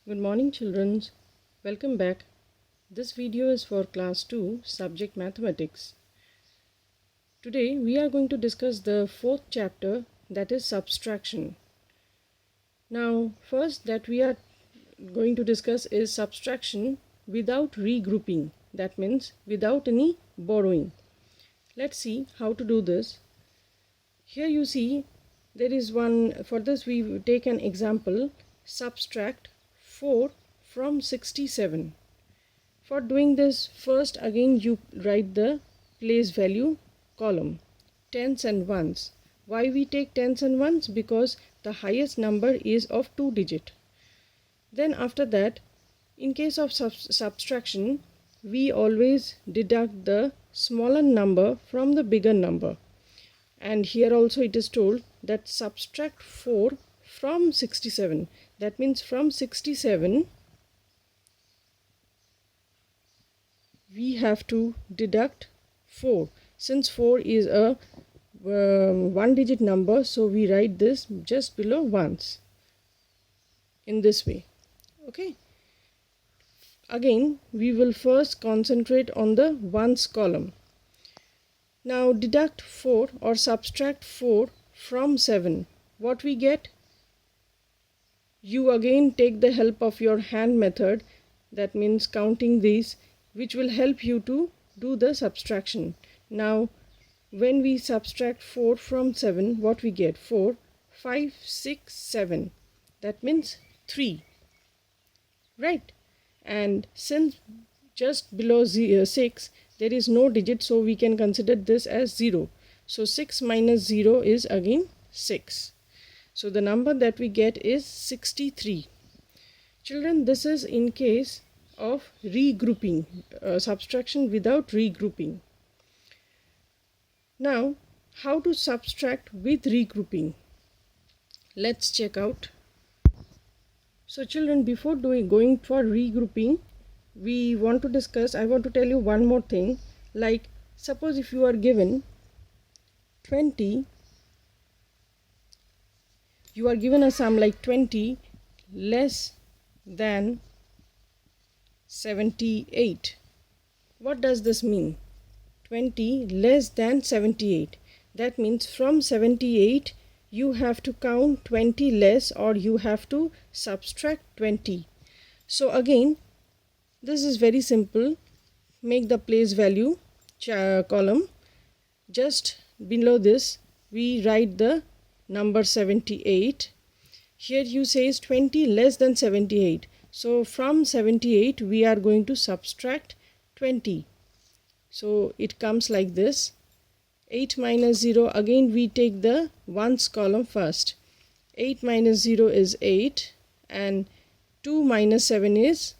Good morning, children. Welcome back. This video is for class 2 subject mathematics. Today we are going to discuss the fourth chapter, that is subtraction. Now first that we are going to discuss is subtraction without regrouping, that means without any borrowing. Let's see how to do this. Here you see there is one. For this we take an example: subtract 4 from 67. For doing this, first again you write the place value column, tens and ones. Why we take tens and ones? Because the highest number is of 2 digit. Then after that, in case of subtraction, we always deduct the smaller number from the bigger number. And here also it is told that subtract 4 from 67. That means from 67 we have to deduct 4. Since 4 is a one digit number, so we write this just below ones in this way. Okay, again we will first concentrate on the ones column. Now deduct 4 or subtract 4 from 7. What we get? You again take the help of your hand method, that means counting these, which will help you to do the subtraction. Now when we subtract 4 from 7, what we get? 4, 5, 6, 7. That means 3. Right? And since just below 6 there is no digit, so we can consider this as 0. So 6 minus 0 is again 6. So the number that we get is 63. Children, this is in case of regrouping, subtraction without regrouping. Now, how to subtract with regrouping? Let's check out. So children, before going for regrouping, I want to tell you one more thing. Like, suppose if you are given 20, you are given a sum like 20 less than 78. What does this mean? 20 less than 78. That means from 78 you have to count 20 less, or you have to subtract 20. So again, this is very simple. Make the place value column. Just below this we write the number 78. Here you says 20 less than 78. So from 78 we are going to subtract 20. So it comes like this. 8 minus 0, again we take the ones column first. 8 minus 0 is 8, and 2 minus 7 is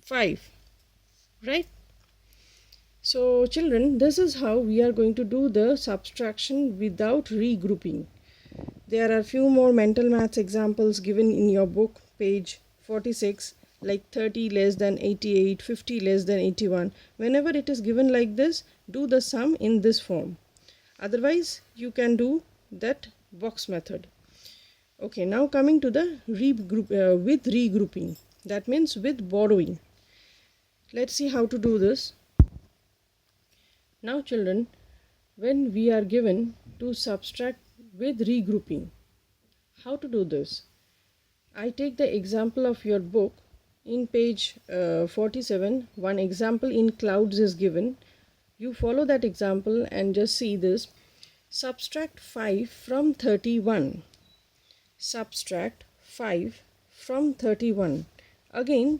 5. Right? So children, this is how we are going to do the subtraction without regrouping. There are few more mental maths examples given in your book, page 46, like 30 less than 88, 50 less than 81. Whenever it is given like this, do the sum in this form. Otherwise, you can do that box method. Okay, now coming to the with regrouping. That means with borrowing. Let's see how to do this. Now children, when we are given to subtract with regrouping, how to do this? I take the example of your book. In page 47, one example in clouds is given. You follow that example and just see this. Subtract 5 from 31. Subtract 5 from 31. Again,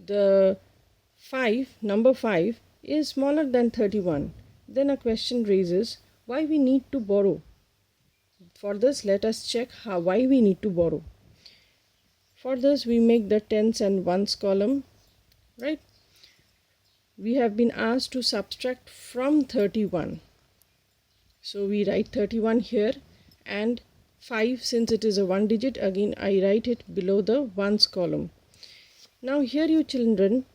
the number 5 is smaller than 31. Then a question raises, why we need to borrow? For this, let us check why we need to borrow. For this, we make the tens and ones column, right? We have been asked to subtract from 31. So we write 31 here, and 5, since it is a one digit, again I write it below the ones column. Now here you children,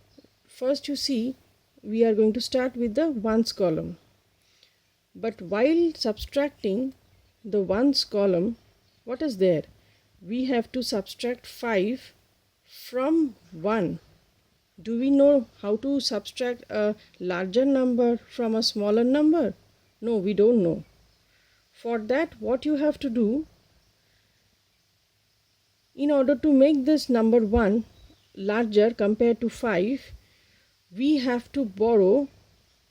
first you see we are going to start with the ones column. But while subtracting the ones column, what is there? We have to subtract 5 from 1. Do we know how to subtract a larger number from a smaller number? No, we don't know. For that, what you have to do, in order to make this number 1 larger compared to 5, we have to borrow,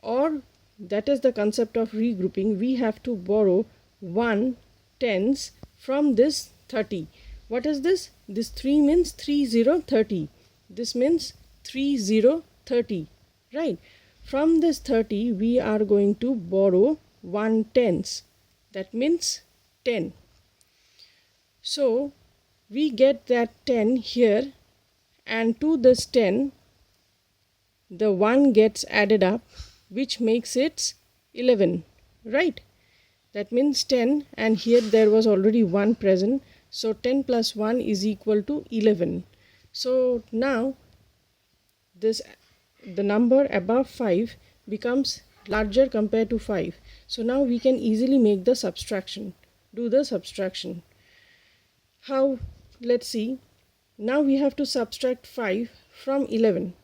or that is the concept of regrouping, we have to borrow 1/10 from this 30. What is this? This 3 means 30. This means 30, right? From this 30 we are going to borrow 1/10. That means 10. So we get that 10 here, and to this 10 the 1 gets added up, which makes it 11, right? That means 10, and here there was already 1 present, so 10 plus 1 is equal to 11. So now the number above 5 becomes larger compared to 5. So now we can easily make the subtraction, do the subtraction. How? Let's see. Now we have to subtract 5 from 11.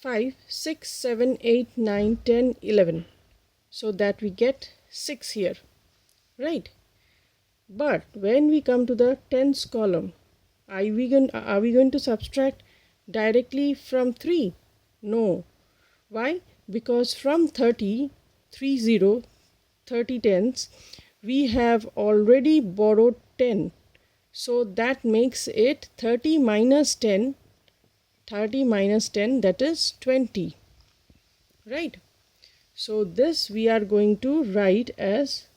5, 6, 7, 8, 9, 10, 11. So that we get 6 here, right? But when we come to the tens column, are we going to subtract directly from 3? No. Why? Because from 30 tens, we have already borrowed 10. So that makes it 30 minus 10, that is 20, right? So this we are going to write as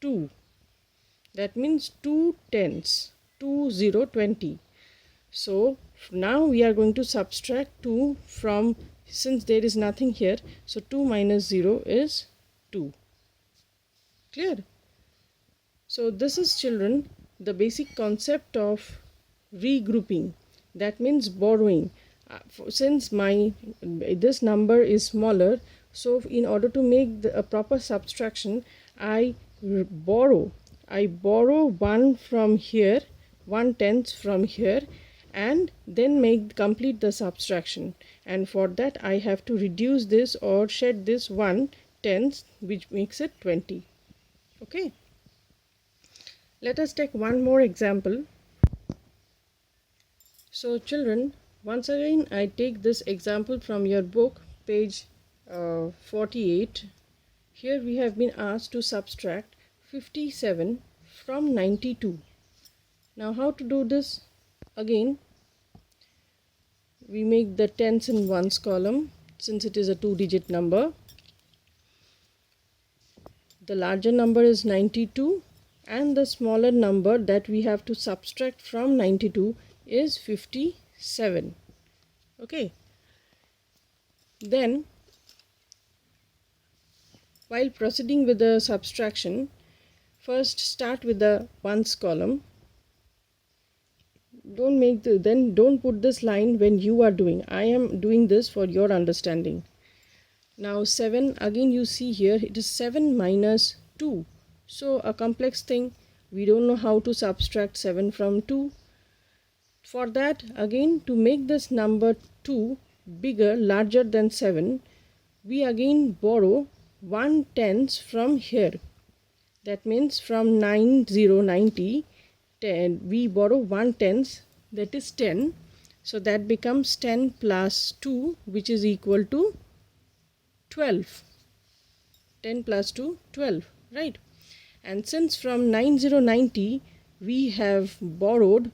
2. That means 2/10, 20. So now we are going to subtract 2 from, since there is nothing here, so 2 minus 0 is 2. Clear? So this is, children, the basic concept of regrouping. That means borrowing. Since this number is smaller, so in order to make a proper subtraction, I borrow 1 from here, 1/10 from here, and then complete the subtraction. And for that I have to reduce this or shed this 1/10, which makes it 20. Okay, let us take one more example. So children, once again I take this example from your book, page 48. Here we have been asked to subtract 57 from 92. Now how to do this? Again, we make the tens in ones column, since it is a 2-digit number. The larger number is 92, and the smaller number that we have to subtract from 92 is 57. Okay, then while proceeding with the subtraction, first start with the ones column. Don't put this line when you are doing. I am doing this for your understanding. Now 7, again you see here it is 7 minus 2. So a complex thing, we don't know how to subtract 7 from 2. For that, again, to make this number 2 bigger, larger than 7, we again borrow 1/10 from here. That means from 90, 10, we borrow 1/10, that is 10. So that becomes 10 plus 2, which is equal to 12. 10 plus 2, 12, right? And since from 90 we have borrowed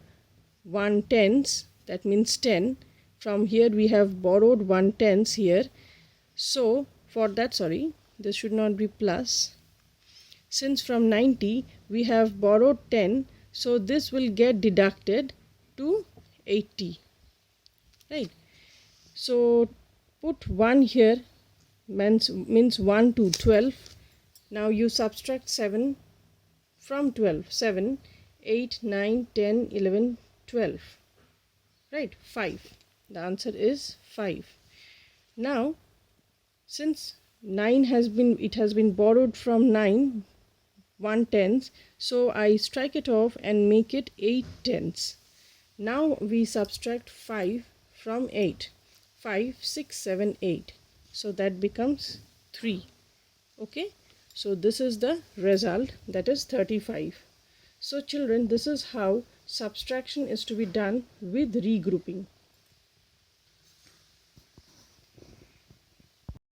1/10, that means 10. From here we have borrowed 1/10 here. So for that, sorry, this should not be plus. Since from 90 we have borrowed 10, so this will get deducted to 80, right? So put 1 here, means 1 to 12. Now you subtract 7 from 12. 7, 8, 9, 10, 11, 12, right? 5. The answer is 5. Now since 9 has been borrowed from 9, 1/10. So I strike it off and make it 8/10. Now we subtract 5 from 8. 5, 6, 7, 8. So that becomes 3. Okay. So this is the result, that is 35. So children, this is how subtraction is to be done with regrouping.